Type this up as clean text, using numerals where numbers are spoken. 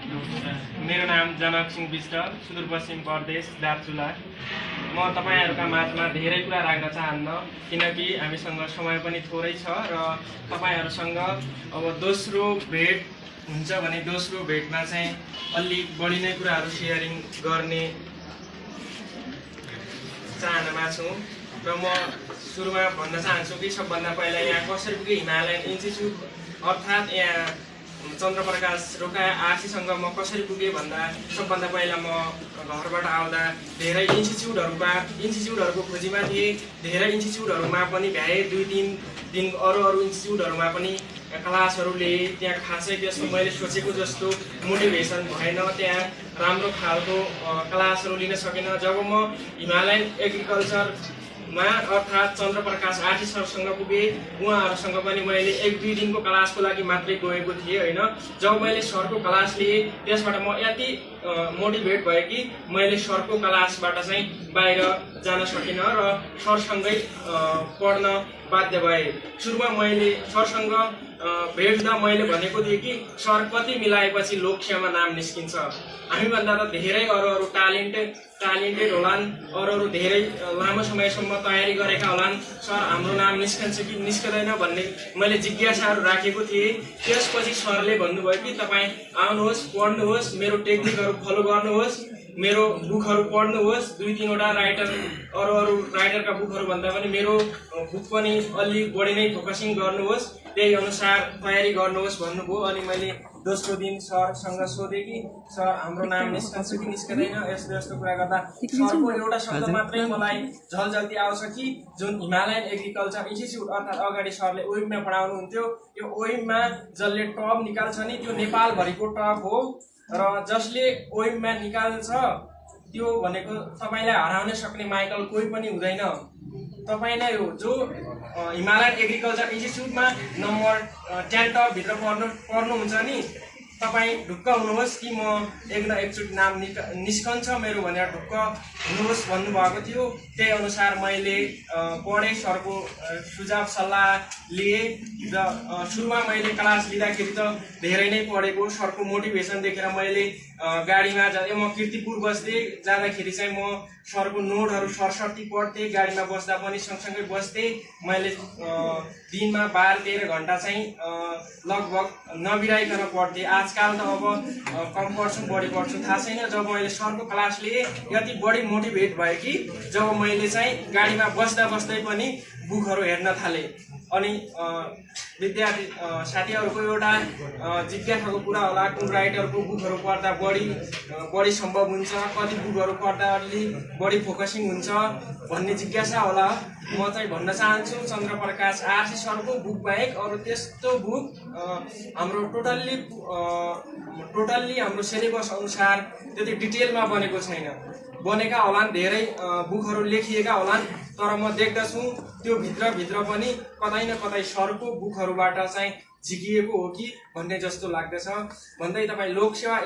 मेरो नाम जनक सिंह विष्ट, सुदूरपश्चिम प्रदेश दार्चुला। म तपाईहरुका माझमा धेरै कुरा राख्न चाहन्न किनकि हामीसँग समय पनि थोरै छ र तपाईहरुसँग अब दोस्रो भेट हुन्छ भने दोस्रो भेटमा चाहिँ अलि बढी नै कुराहरु शेयरिङ गर्ने चाहनामा छु र म सुरुमा भन्न चाहन्छु कि सबभन्दा पहिला यहाँ कसरी पुगे हिमालयन इन्स्टिच्युट अर्थात् यहाँ चन्द्रप्रकाश रोका आरसीसँग म कसरी पुगे भन्दा सबभन्दा पहिला म घरबाट आउँदा धेरै इन्स्टिच्युटहरुको खोजीमा थिए। धेरै इन्स्टिच्युटहरुमा पनि भ्याए, 2-3 दिन अरु इन्स्टिच्युटहरुमा पनि क्लासहरुले त्यहाँ खासै त्यस्तो मैले सोचेको जस्तो मोटिभेसन भएन, त्यहाँ राम्रो खालको क्लासहरु लिन सकेन। जब म हिमालयन एग्रिकल्चरमा अर्थात् चन्द्रप्रकाश आरसी सरसँग पुगे, उहाँहरुसँग पनि मैले 1-2 दिनको क्लासको लागि मात्रै गएको थिएँ हैन। जब मैले सरको क्लास लिए त्यसबाट म यति मोटिभेट भए कि मैले सरको क्लासबाट चाहिँ बाहिर जान सकिन र सरसँगै पढ्न बाध्य भए। सुरुमा मैले सरसँग भेट्दा मैले भनेको थिएँ कि सर कति मिलाएपछि लोकसेवामा नाम निस्किन्छ, हामीभन्दा त धेरै अरू ट्यालेन्टेड होलान्, अरू धेरै लामो समयसम्म तयारी गरेका होलान्, सर हाम्रो नाम निस्कन्छ कि निस्कदैन भन्ने मैले जिज्ञासाहरू राखेको थिएँ। त्यसपछि सरले भन्नुभयो कि तपाईँ आउनुहोस्, पढ्नुहोस्, मेरो टेक्निकहरू फलो गर्नुहोस्, मेरो बुकहरू पढ्नुहोस्, 2-3 वटा अरू राइटरका बुकहरू भन्दा पनि मेरो बुक पनि अलि बढी नै फोकसिङ गर्नुहोस्, त्यही अनुसार तयारी गर्नुहोस् भन्नुभयो। अनि मैले दोस्रो दिन सरसँग सोधेँ कि सर हाम्रो नाम निस्कन्छ कि निस्कदैन, यस्तो कुरा गर्दा सरको एउटा शब्द मात्रै मलाई झलझल्ती आउँछ कि जुन हिमालयन एग्रिकल्चर इन्स्टिच्युट अर्थात् अगाडि सरले ओइममा पढाउनुहुन्थ्यो, यो ओइममा जसले टप निकाल्छ नि त्यो नेपालभरिको टप हो र जसले ओइममा निकाल्छ त्यो भनेको तपाईलाई हराउन सक्ने माइकल कोही पनि हुँदैन, तपाई नै हो। जो हिमालयन एग्रिकल्चर इन्स्टिच्युटमा नम्बर 10 टप भित्र पर्नुहुन्छ नि, तपाई ढुक्क हुनुहोस् कि म एक न एकचोटि नाम निस्कन्छ मेरो भनेर ढुक्क हुनुहोस् भन्नुभएको थियो। त्यही अनुसार मैले पढे, सरको सुझाव सल्लाह लिए र सुरुमा मैले क्लास लिँदाखेरि त धेरै नै पढेको, सरको मोटिभेसन देखेर मैले गाडीमा जाँदै म कीर्तिपुर बस्दै जाँदाखेरि चाहिँ म सरको नोटहरू सरसर्ती पढ्थेँ, गाडीमा बस्दा पनि सँगसँगै बस्थेँ। मैले दिनमा 12-13 घण्टा चाहिँ लगभग नबिराइकन पढ्थेँ। आजकल त अब कम पढ्छु बढी पढ्छु थाहा छैन। जब मैले सरको क्लास लिएँ यति बढी मोटिभेट भयो कि जब मैले चाहिँ गाडीमा बस्दा बस्दै पनि बुकहरू हेर्न थालेँ। अनि विद्यार्थी साथीहरूको एउटा जिज्ञासाको कुरा होला, कुन राइटरको बुकहरू पढ्दा बढी सम्भव हुन्छ, कति बुकहरू पढ्दा अलि बढी फोकसिङ हुन्छ भन्ने जिज्ञासा होला। म चाहिँ भन्न चाहन्छु चन्द्रप्रकाश आरसी सरको बुक बाहेक अरू त्यस्तो बुक हाम्रो टोटल्ली हाम्रो सिलेबस अनुसार त्यति डिटेलमा बनेको छैन। बनेका होलान्, धेरै बुकहरू लेखिएका होलान्, तर म देख्दछु त्यो भित्र पनि कतै न कतै सरको बुकहरूबाट चाहिँ झिकिएको हो कि भन्ने जस्तो लाग्दछ। भन्दै तपाईँ लोकसेवा